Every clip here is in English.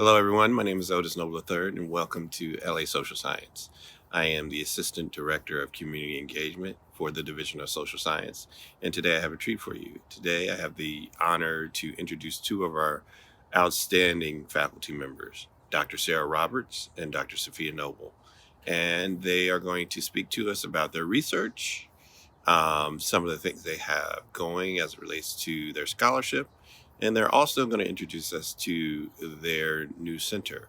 Hello, everyone. My name is Otis Noble III, and welcome to LA Social Science. I am the Assistant Director of Community Engagement for the Division of Social Science, and today I have a treat for you. Today I have the honor to introduce two of our outstanding faculty members, Dr. Sarah Roberts and Dr. Sophia Noble. And they are going to speak to us about their research, some of the things they have going as it relates to their scholarship, and they're also going to introduce us to their new center,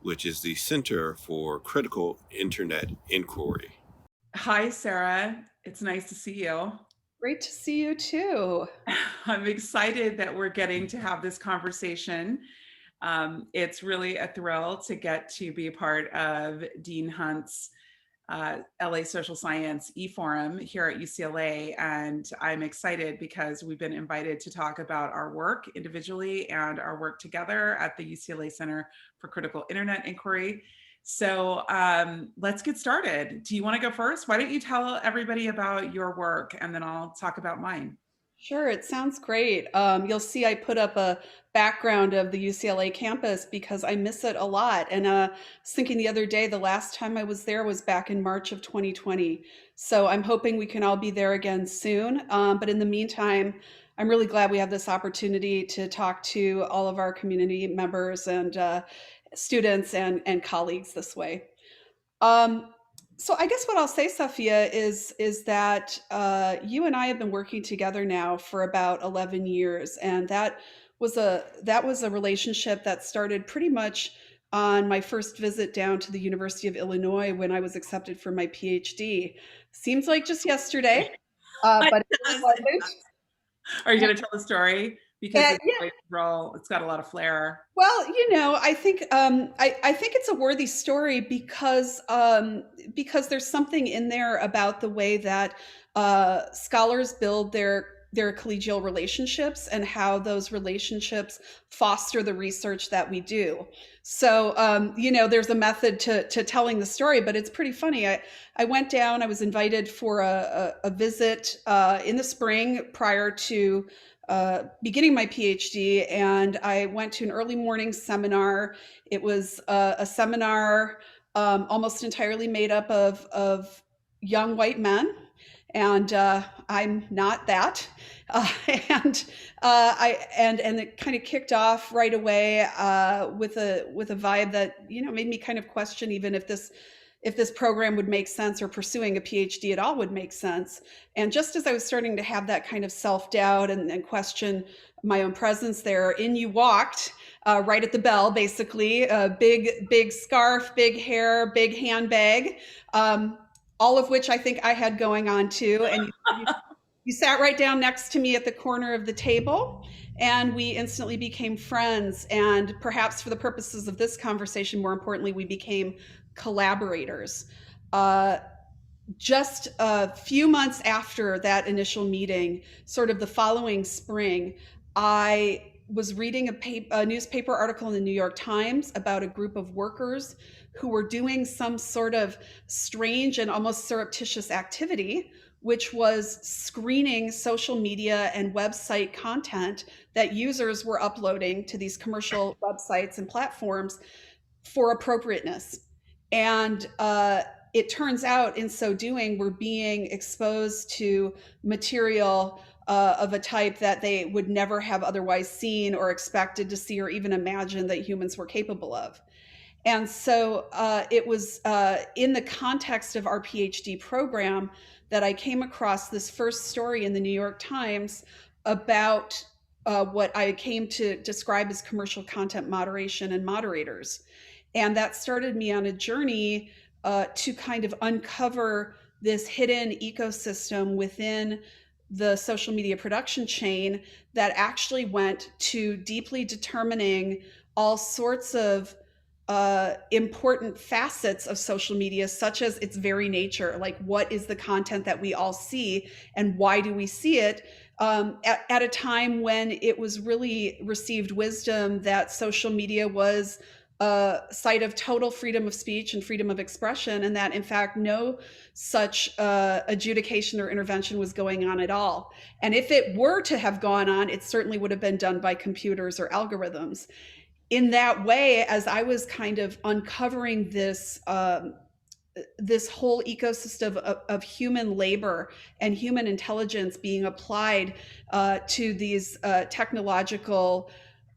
which is the Center for Critical Internet Inquiry. Hi, Sarah. It's nice to see you. Great to see you too. I'm excited that we're getting to have this conversation. It's really a thrill to get to be a part of Dean Hunt's LA Social Science e-forum here at UCLA. And I'm excited because we've been invited to talk about our work individually and our work together at the UCLA Center for Critical Internet Inquiry. So let's get started. Do you want to go first? Why don't you tell everybody about your work and then I'll talk about mine. Sure, it sounds great. You'll see I put up a background of the UCLA campus because I miss it a lot. And I was thinking the other day, the last time I was there was back in March of 2020. So I'm hoping we can all be there again soon. But in the meantime, I'm really glad we have this opportunity to talk to all of our community members and students and colleagues this way. Um, so I guess what I'll say, Sophia, is that you and I have been working together now for about 11 years, and that was a relationship that started pretty much on my first visit down to the University of Illinois when I was accepted for my PhD. Seems like just yesterday, but it wasn't. Are you going to tell the story? Because And it's like, role, it's got a lot of flair. well, I think I think it's a worthy story because there's something in there about the way that scholars build their collegial relationships and how those relationships foster the research that we do. So, there's a method to telling the story, but it's pretty funny. I went down. I was invited for a visit in the spring prior to beginning my PhD, and I went to an early morning seminar. It was a seminar almost entirely made up of young white men, and I'm not that. And and it kind of kicked off right away with a vibe that made me kind of question even if this program would make sense or pursuing a PhD at all would make sense. And just as I was starting to have that kind of self-doubt and question my own presence there, in you walked right at the bell, basically, a big scarf, big hair, big handbag, all of which I think I had going on too. And you sat right down next to me at the corner of the table, and we instantly became friends. And perhaps for the purposes of this conversation, more importantly, we became collaborators. Uh, just a few months after that initial meeting, sort of the following spring, I was reading a newspaper article in the New York Times about a group of workers who were doing some sort of strange and almost surreptitious activity, which was screening social media and website content that users were uploading to these commercial websites and platforms for appropriateness. And it turns out in so doing, we're being exposed to material of a type that they would never have otherwise seen or expected to see or even imagine that humans were capable of. And so it was in the context of our PhD program that I came across this first story in the New York Times about what I came to describe as commercial content moderation and moderators. And that started me on a journey to kind of uncover this hidden ecosystem within the social media production chain that actually went to deeply determining all sorts of important facets of social media, such as its very nature. Like, what is the content that we all see, and why do we see it? At a time when it was really received wisdom that social media was a site of total freedom of speech and freedom of expression, and that in fact no such adjudication or intervention was going on at all. And if it were to have gone on, it certainly would have been done by computers or algorithms. in that way, as I was kind of uncovering this whole ecosystem of human labor and human intelligence being applied to these technological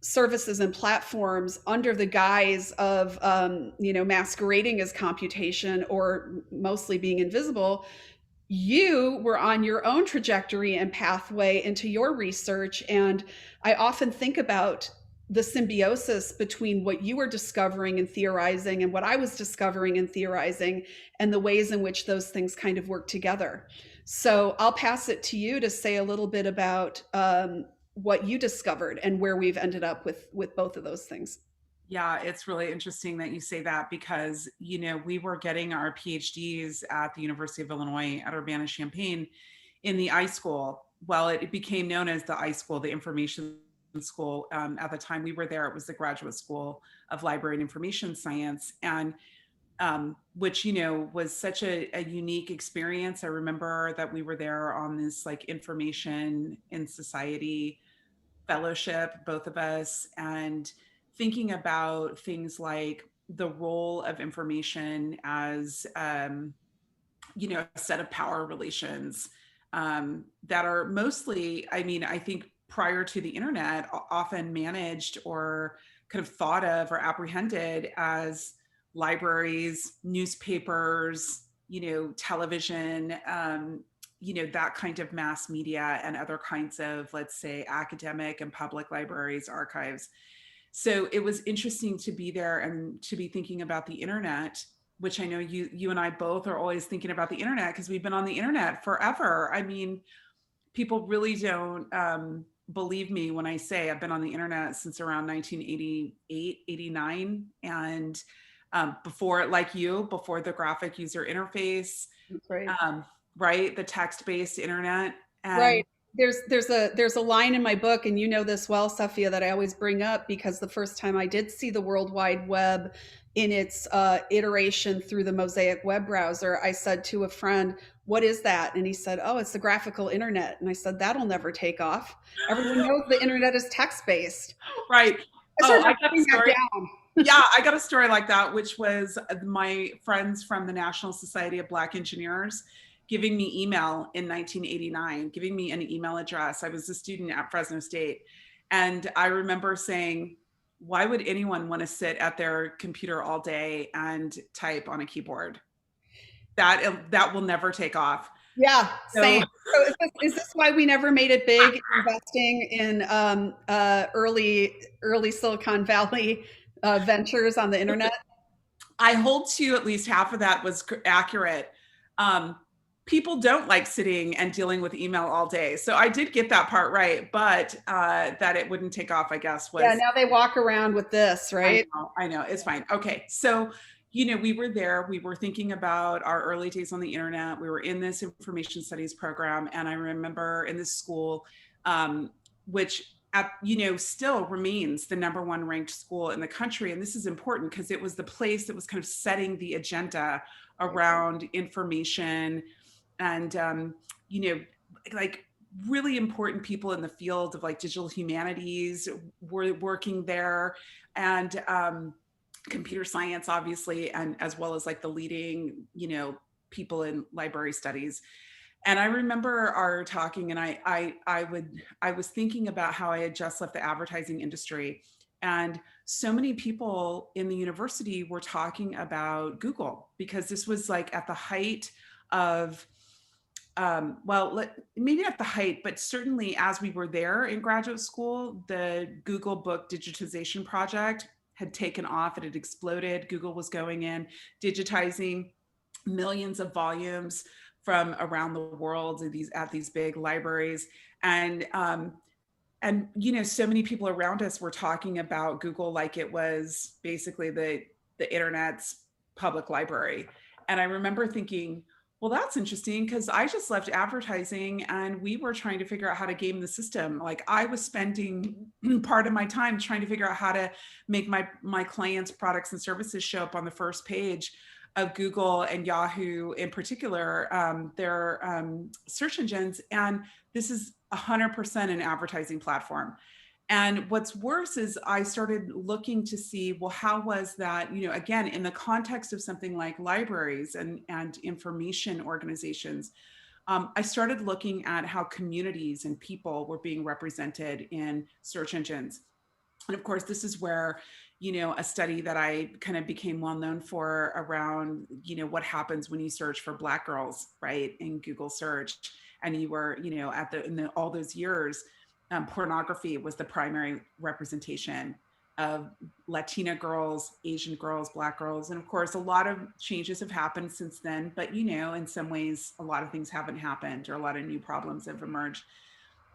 services and platforms under the guise of masquerading as computation or mostly being invisible, you were on your own trajectory and pathway into your research. And I often think about the symbiosis between what you were discovering and theorizing and what I was discovering and theorizing, and the ways in which those things kind of work together. So I'll pass it to you to say a little bit about what you discovered and where we've ended up with both of those things. Yeah, it's really interesting that you say that because, we were getting our PhDs at the University of Illinois at Urbana-Champaign in the iSchool. Well, it became known as the iSchool, the Information School. At the time we were there, it was the Graduate School of Library and Information Science, and which, was such a unique experience. I remember that we were there on this like information in society fellowship, both of us, and thinking about things like the role of information as a set of power relations that are mostly, I think prior to the internet, often managed or kind of thought of or apprehended as libraries, newspapers, television, that kind of mass media and other kinds of, let's say, academic and public libraries, archives. So it was interesting to be there and to be thinking about the internet, which I know you and I both are always thinking about the internet because we've been on the internet forever. I mean, people really don't believe me when I say I've been on the internet since around 1988, 89. And before, like you, before the graphic user interface, That's right. Right? The text-based internet. And Right. There's a line in my book, and you know this well, Safia, that I always bring up because the first time I did see the World Wide Web in its iteration through the Mosaic web browser, I said to a friend, "What is that?" And he said, "Oh, it's the graphical internet." And I said, "That'll never take off. Everyone knows the internet is text-based." right. I started I got a writing that story. down. Yeah, I got a story like that, which was my friends from the National Society of Black Engineers giving me email in 1989, giving me an email address. I was a student at Fresno State. And I remember saying, why would anyone want to sit at their computer all day and type on a keyboard? That will never take off. Yeah, So, same. So is this why we never made it big investing in early Silicon Valley ventures on the internet? I hold to at least half of that was accurate. People don't like sitting and dealing with email all day. So I did get that part right, but that it wouldn't take off, I guess, was. Yeah, now they walk around with this, right? I know, it's fine. Okay, so, we were there, we were thinking about our early days on the internet. We were in this information studies program. And I remember in this school, which still remains the #1 ranked school in the country. And this is important because it was the place that was kind of setting the agenda around information and, like really important people in the field of like digital humanities were working there, and computer science, obviously, and as well as like the leading, people in library studies. And I remember our talking, and I was thinking about how I had just left the advertising industry, and so many people in the university were talking about Google because this was like at the height of, maybe not the height, but certainly as we were there in graduate school, the Google Book digitization project had taken off. It had exploded. Google was going in, digitizing millions of volumes from around the world at these big libraries. And so many people around us were talking about Google like it was basically the internet's public library. And I remember thinking, well, that's interesting because I just left advertising and we were trying to figure out how to game the system. Like I was spending part of my time trying to figure out how to make my clients' products and services show up on the first page of Google and Yahoo in particular, their search engines. And this is 100% an advertising platform. And what's worse is I started looking to see, well, how was that, again, in the context of something like libraries and information organizations, I started looking at how communities and people were being represented in search engines. And of course, this is where, a study that I kind of became well known for around, what happens when you search for Black girls, right, in Google search. And you were, all those years, pornography was the primary representation of Latina girls, Asian girls, Black girls. And of course, a lot of changes have happened since then. But, in some ways, a lot of things haven't happened, or a lot of new problems have emerged.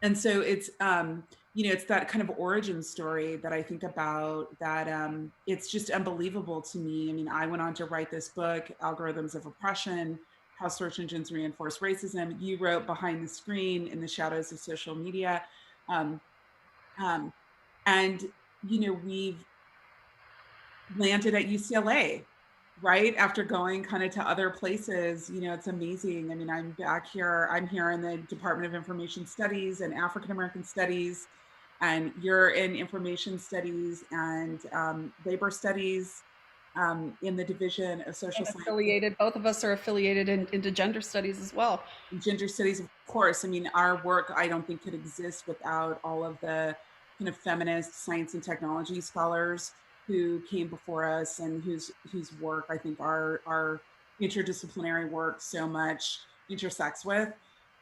And so it's that kind of origin story that I think about, that it's just unbelievable to me. I mean, I went on to write this book, Algorithms of Oppression: How Search Engines Reinforce Racism. You wrote Behind the Screen: In the Shadows of Social Media. Um, um, and, we've landed at UCLA, right? After going kind of to other places. It's amazing. I mean, I'm here in the Department of Information Studies and African American Studies, and you're in Information Studies and Labor Studies, in the Division of Social Sciences. Both of us are affiliated into gender studies as well. Gender studies, of course. I mean, our work, I don't think, could exist without all of the kind of feminist science and technology scholars who came before us, and whose work I think our interdisciplinary work so much intersects with.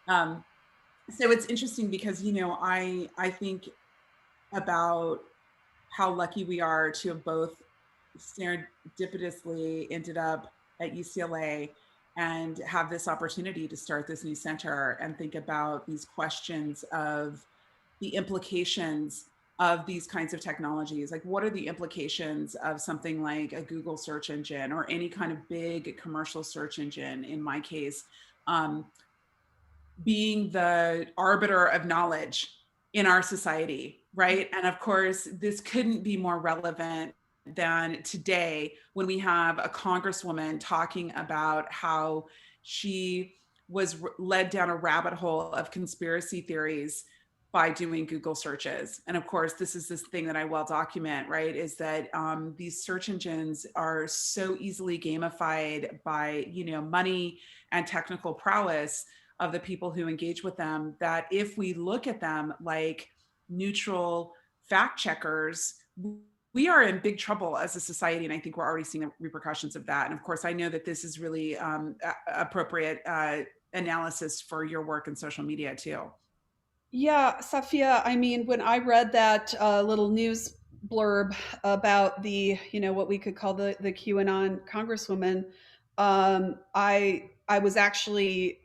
So it's interesting because, I think about how lucky we are to have both serendipitously ended up at UCLA and have this opportunity to start this new center and think about these questions of the implications of these kinds of technologies. Like, what are the implications of something like a Google search engine, or any kind of big commercial search engine, in my case, being the arbiter of knowledge in our society, right? And of course, this couldn't be more relevant than today, when we have a congresswoman talking about how she was led down a rabbit hole of conspiracy theories by doing Google searches. And of course, this is this thing that I well document, right? Is that these search engines are so easily gamified by, money and technical prowess of the people who engage with them, that if we look at them like neutral fact checkers, we are in big trouble as a society. And I think we're already seeing the repercussions of that. And of course, I know that this is really appropriate analysis for your work in social media too. Yeah, Safia, I mean, when I read that little news blurb about the, what we could call the QAnon congresswoman, I was actually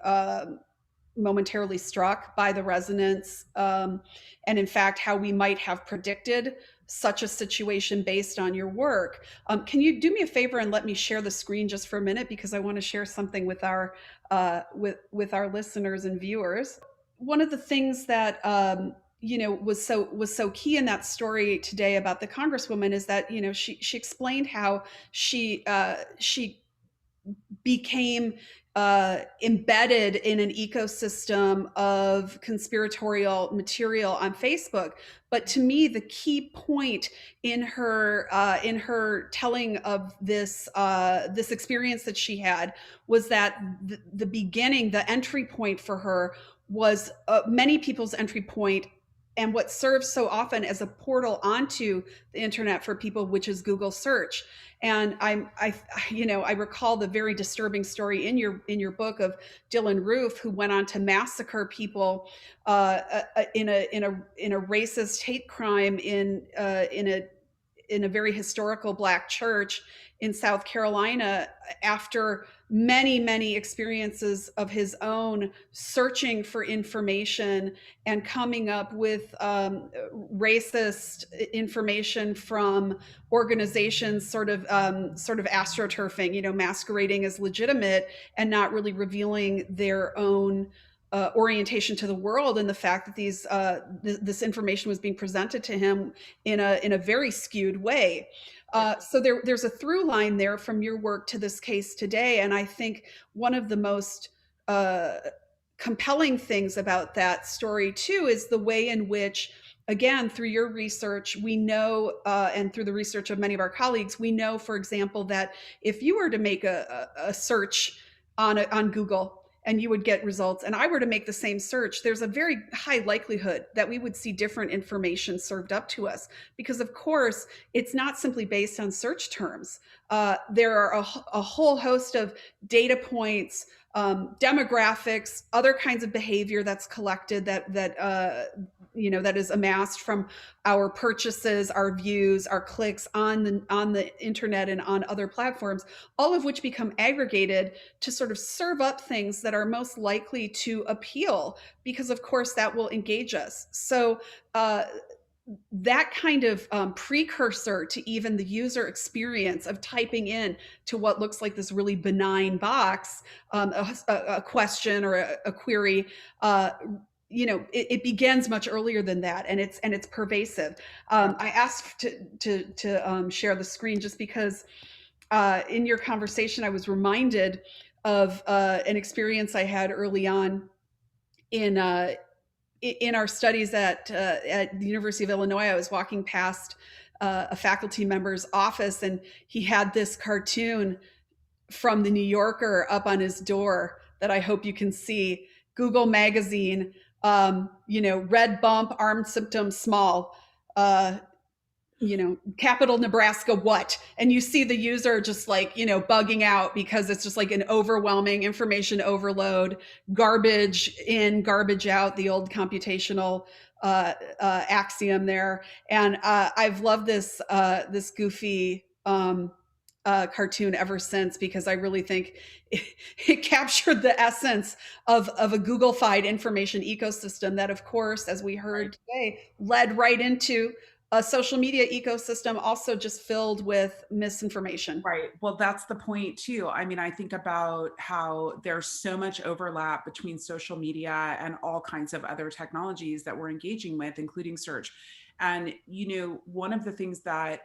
momentarily struck by the resonance, and in fact, how we might have predicted such a situation based on your work. Can you do me a favor and let me share the screen just for a minute, because I want to share something with our with our listeners and viewers. One of the things that was so key in that story today about the congresswoman is that she explained how she became embedded in an ecosystem of conspiratorial material on Facebook. But to me, the key point in her telling of this this experience that she had was that the beginning, the entry point for her was many people's entry point, and what serves so often as a portal onto the internet for people, which is Google search. And I recall the very disturbing story in your book of Dylan Roof, who went on to massacre people in a racist hate crime in a very historical Black church in South Carolina, after many experiences of his own searching for information and coming up with racist information from organizations sort of astroturfing, masquerading as legitimate and not really revealing their own orientation to the world, and the fact that this information was being presented to him in a very skewed way. So there's a through line there from your work to this case today, and I think one of the most compelling things about that story too is the way in which again, through your research, we know, and through the research of many of our colleagues, we know, for example, that if you were to make a search on Google and you would get results, and I were to make the same search, there's a very high likelihood that we would see different information served up to us. Because, of course, it's not simply based on search terms. There are a whole host of data points, demographics, other kinds of behavior that's collected that is amassed from our purchases, our views, our clicks on the internet and on other platforms, all of which become aggregated to sort of serve up things that are most likely to appeal, because of course that will engage us. So that kind of precursor to even the user experience of typing in to what looks like this really benign box, a question or a query, it begins much earlier than that, and it's pervasive. I asked to share the screen just because in your conversation I was reminded of an experience I had early on in our studies at the University of Illinois. I was walking past a faculty member's office, and he had this cartoon from the New Yorker up on his door that I hope you can see. Google Magazine, red bump, arm symptom small, capital Nebraska, what? And you see the user just like, bugging out because it's just like an overwhelming information overload, garbage in, garbage out, the old computational axiom there. And I've loved this goofy cartoon ever since, because I really think it captured the essence of a Google-fied information ecosystem that, of course, as we heard today, led right into a social media ecosystem also just filled with misinformation. Right. Well, that's the point too. I mean, I think about how there's so much overlap between social media and all kinds of other technologies that we're engaging with, including search. And, one of the things that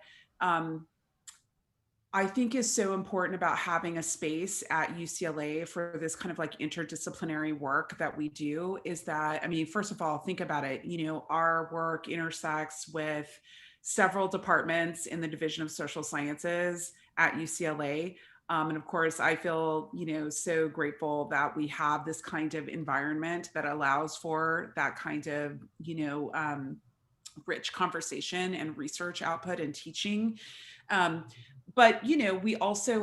I think is so important about having a space at UCLA for this kind of like interdisciplinary work that we do is that, I mean, first of all, think about it, our work intersects with several departments in the Division of Social Sciences at UCLA. And of course, I feel, so grateful that we have this kind of environment that allows for that kind of, rich conversation and research output and teaching. But, we also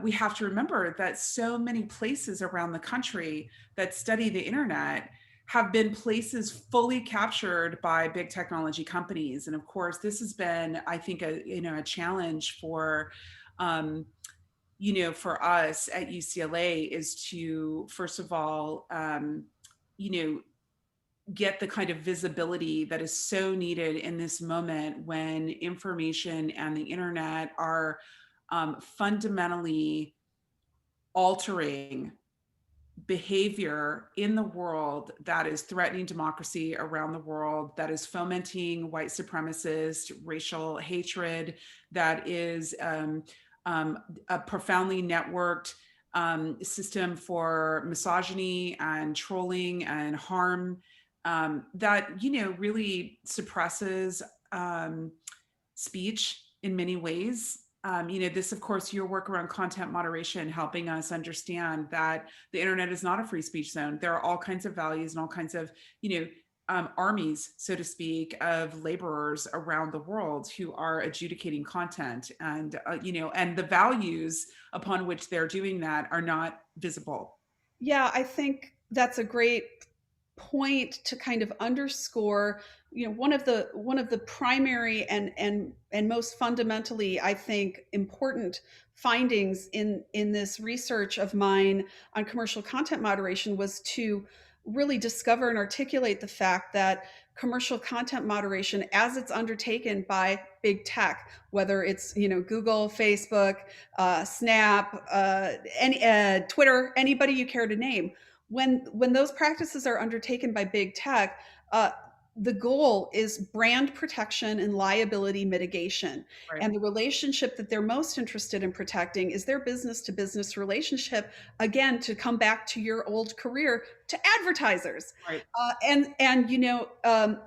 we have to remember that so many places around the country that study the internet have been places fully captured by big technology companies. And of course, this has been, I think, a challenge for, for us at UCLA is to, first of all, get the kind of visibility that is so needed in this moment when information and the internet are fundamentally altering behavior in the world that is threatening democracy around the world, that is fomenting white supremacist racial hatred, that is a profoundly networked system for misogyny and trolling and harm, that really suppresses speech in many ways. This, of course, your work around content moderation, helping us understand that the internet is not a free speech zone. There are all kinds of values and all kinds of, armies, so to speak, of laborers around the world who are adjudicating content, and and the values upon which they're doing that are not visible. Yeah, I think that's a great point to kind of underscore, one of the primary and most fundamentally, I think, important findings in this research of mine on commercial content moderation was to really discover and articulate the fact that commercial content moderation, as it's undertaken by big tech, whether it's Google, Facebook, Snap, Twitter, anybody you care to name, when those practices are undertaken by big tech, the goal is brand protection and liability mitigation. Right. And the relationship that they're most interested in protecting is their business to business relationship. Again, to come back to your old career, to advertisers. Right. And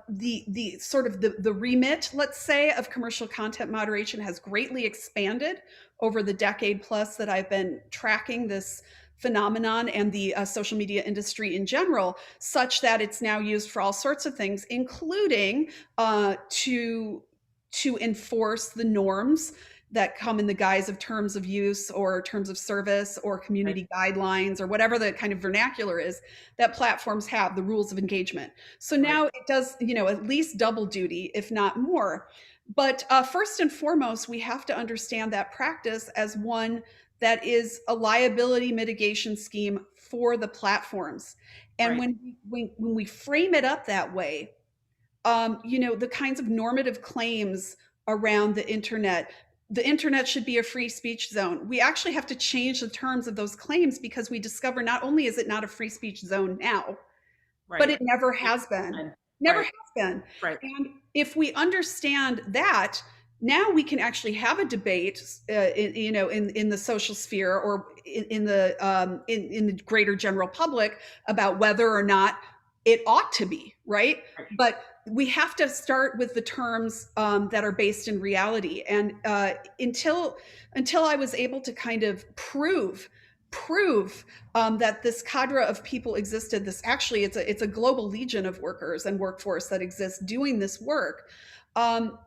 the sort of the remit, let's say, of commercial content moderation has greatly expanded over the decade plus that I've been tracking this phenomenon and the social media industry in general, such that it's now used for all sorts of things, including to enforce the norms that come in the guise of terms of use or terms of service or community guidelines or whatever the kind of vernacular is that platforms have, the rules of engagement. So now it does, at least double duty, if not more. But first and foremost, we have to understand that practice as one that is a liability mitigation scheme for the platforms. And when we frame it up that way, the kinds of normative claims around the internet should be a free speech zone. We actually have to change the terms of those claims because we discover not only is it not a free speech zone now, but it never has been. Never has been. Right. And if we understand that, now we can actually have a debate, in the social sphere or in the greater general public about whether or not it ought to be, right? But we have to start with the terms that are based in reality. And until I was able to kind of prove that this cadre of people existed, it's a global legion of workers and workforce that exists doing this work.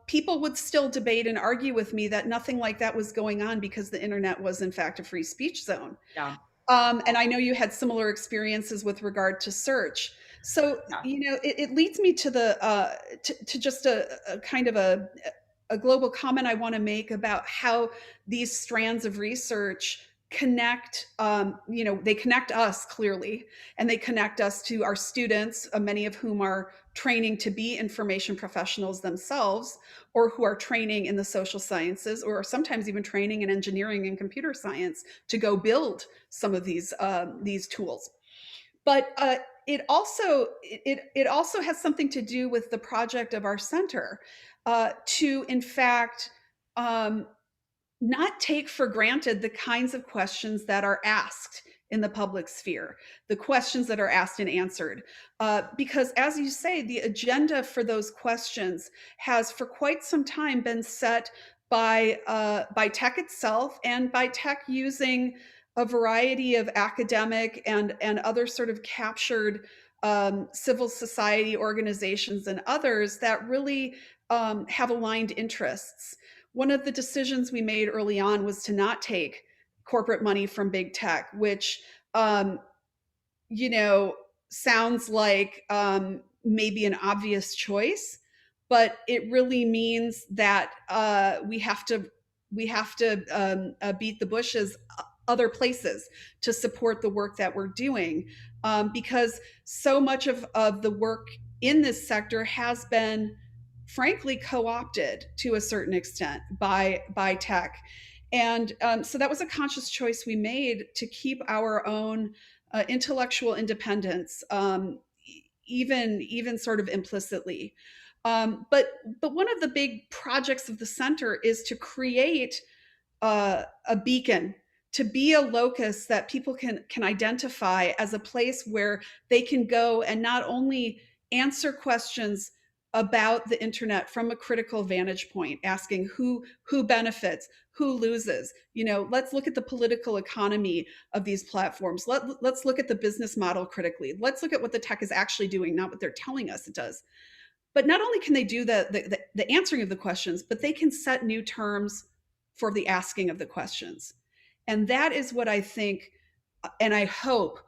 People would still debate and argue with me that nothing like that was going on because the internet was in fact a free speech zone. Yeah. And I know you had similar experiences with regard to search. So, it leads me to to just a kind of a global comment I want to make about how these strands of research connect. They connect us clearly, and they connect us to our students, many of whom are training to be information professionals themselves, or who are training in the social sciences, or sometimes even training in engineering and computer science to go build some of these tools. But it also has something to do with the project of our center to, in fact, not take for granted the kinds of questions that are asked in the public sphere, the questions that are asked and answered. Because as you say, the agenda for those questions has for quite some time been set by tech itself and by tech using a variety of academic and other sort of captured civil society organizations and others that really have aligned interests. One of the decisions we made early on was to not take corporate money from big tech, which, sounds like maybe an obvious choice, but it really means that we have to beat the bushes other places to support the work that we're doing, because so much of the work in this sector has been frankly co-opted to a certain extent by tech. And so that was a conscious choice we made to keep our own intellectual independence, even sort of implicitly. But one of the big projects of the center is to create a beacon, to be a locus that people can identify as a place where they can go and not only answer questions about the internet from a critical vantage point, asking who benefits, who loses. Let's look at the political economy of these platforms. Let's look at the business model critically. Let's look at what the tech is actually doing, not what they're telling us it does. But not only can they do the answering of the questions, but they can set new terms for the asking of the questions. And that is what I think, and I hope,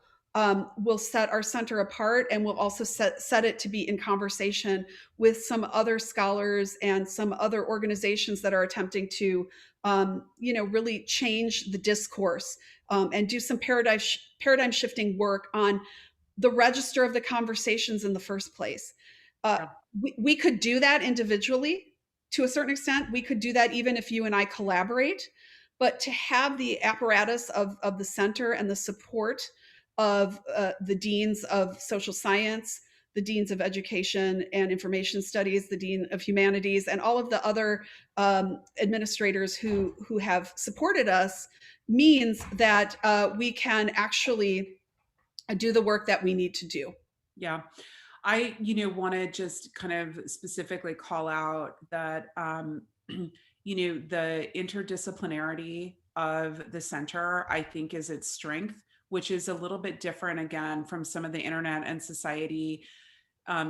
will set our center apart, and will also set it to be in conversation with some other scholars and some other organizations that are attempting to, really change the discourse and do some paradigm shifting work on the register of the conversations in the first place. We could do that individually to a certain extent. We could do that even if you and I collaborate. But to have the apparatus of the center and the support of the deans of social science, the deans of education and information studies, the dean of humanities, and all of the other administrators who have supported us means that we can actually do the work that we need to do. Yeah. I, want to just kind of specifically call out that, the interdisciplinarity of the center, I think, is its strength, which is a little bit different, again, from some of the internet and society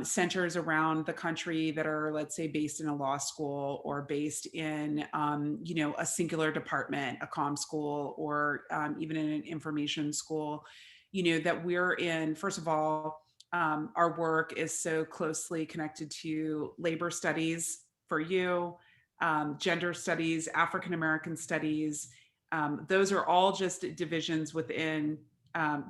centers around the country that are, let's say, based in a law school or based in, a singular department, a comm school, or even in an information school, that we're in, first of all, our work is so closely connected to labor studies for you, gender studies, African American studies. Those are all just divisions within,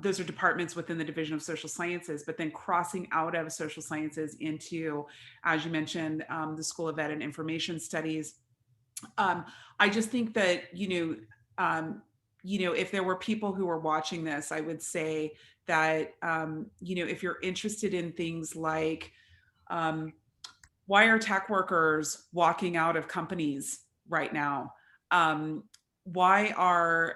those are departments within the Division of Social Sciences, but then crossing out of social sciences into, as you mentioned, the School of Ed and Information Studies. I just think that, if there were people who were watching this, I would say that, if you're interested in things like, why are tech workers walking out of companies right now? Why are,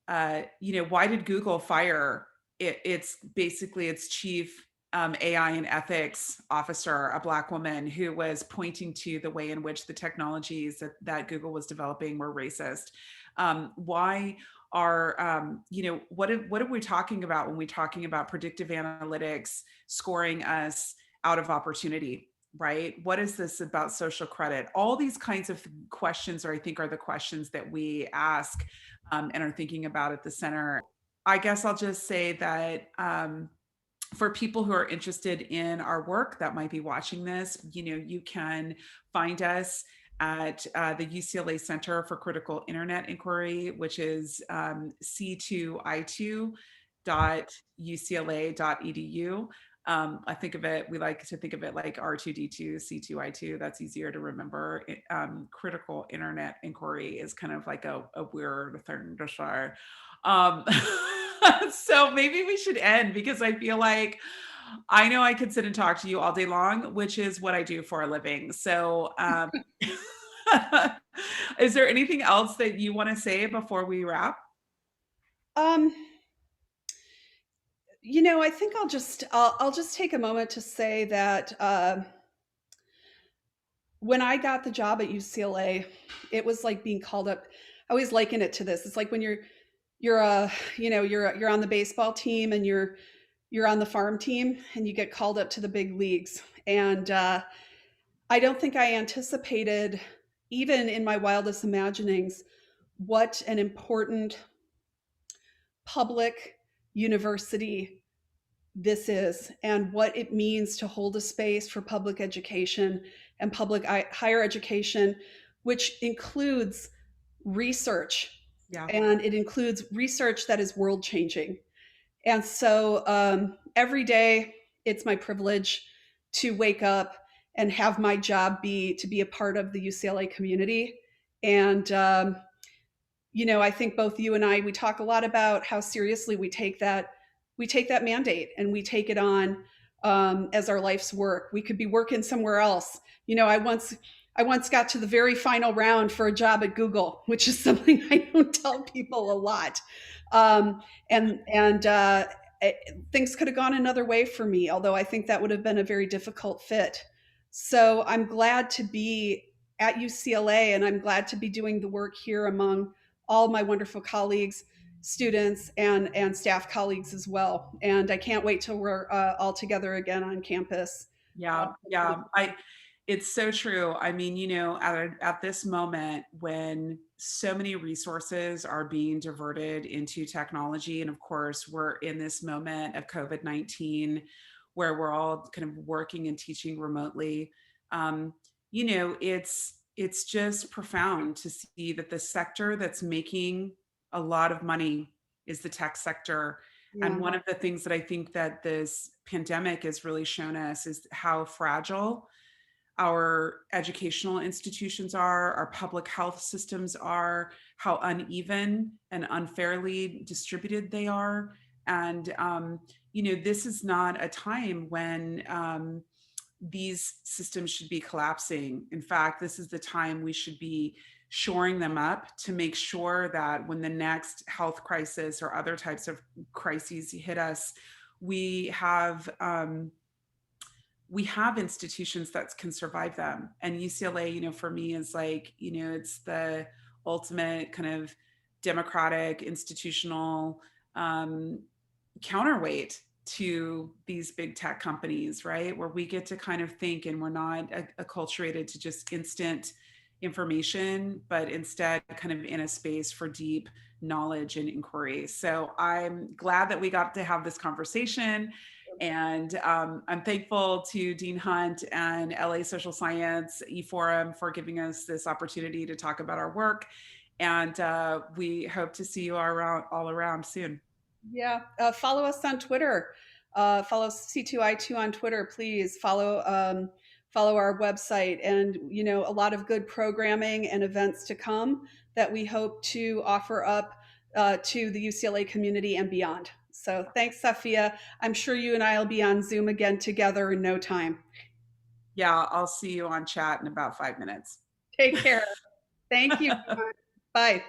why did Google fire it's basically its chief AI and ethics officer, a Black woman who was pointing to the way in which the technologies that Google was developing were racist? Why are, what are we talking about when we're talking about predictive analytics scoring us out of opportunity? Right? What is this about social credit? All these kinds of questions I think are the questions that we ask and are thinking about at the center. I guess I'll just say that for people who are interested in our work that might be watching this, you can find us at the UCLA Center for Critical Internet Inquiry, which is c2i2.ucla.edu. We like to think of it like R2D2, C2I2. That's easier to remember. Critical Internet Inquiry is kind of like a weird thing to say. So maybe we should end, because I feel like I know I could sit and talk to you all day long, which is what I do for a living. So is there anything else that you want to say before we wrap? Um, I think I'll just take a moment to say that when I got the job at UCLA, it was like being called up. I always liken it to this. It's like when you're you're on the baseball team and you're on the farm team and you get called up to the big leagues. And I don't think I anticipated, even in my wildest imaginings, what an important public university this is and what it means to hold a space for public education and public higher education, which includes research. Yeah. And it includes research that is world changing. And so every day it's my privilege to wake up and have my job be to be a part of the UCLA community. And I think both you and I, we talk a lot about how seriously we take that mandate, and we take it on as our life's work. We could be working somewhere else. I once got to the very final round for a job at Google, which is something I don't tell people a lot. And things could have gone another way for me, although I think that would have been a very difficult fit. So I'm glad to be at UCLA, and I'm glad to be doing the work here among all my wonderful colleagues, students, and staff colleagues as well. And I can't wait till we're all together again on campus. Yeah, yeah. It's so true. I mean, at this moment when so many resources are being diverted into technology, and of course, we're in this moment of COVID-19 where we're all kind of working and teaching remotely. It's just profound to see that the sector that's making a lot of money is the tech sector. Yeah. And one of the things that I think that this pandemic has really shown us is how fragile our educational institutions are, our public health systems are, how uneven and unfairly distributed they are. And, this is not a time when these systems should be collapsing. In fact, this is the time we should be shoring them up to make sure that when the next health crisis or other types of crises hit us, we have institutions that can survive them. And UCLA, for me is like, it's the ultimate kind of democratic institutional counterweight to these big tech companies, right? Where we get to kind of think, and we're not acculturated to just instant information, but instead kind of in a space for deep knowledge and inquiry. So I'm glad that we got to have this conversation. And I'm thankful to Dean Hunt and LA Social Science eForum for giving us this opportunity to talk about our work. And we hope to see you all around soon. Yeah. Follow us on Twitter. Follow C2I2 on Twitter, please. Follow our website, and a lot of good programming and events to come that we hope to offer up to the UCLA community and beyond. So thanks, Safia. I'm sure you and I will be on Zoom again together in no time. Yeah, I'll see you on chat in about 5 minutes. Take care. Thank you. Bye.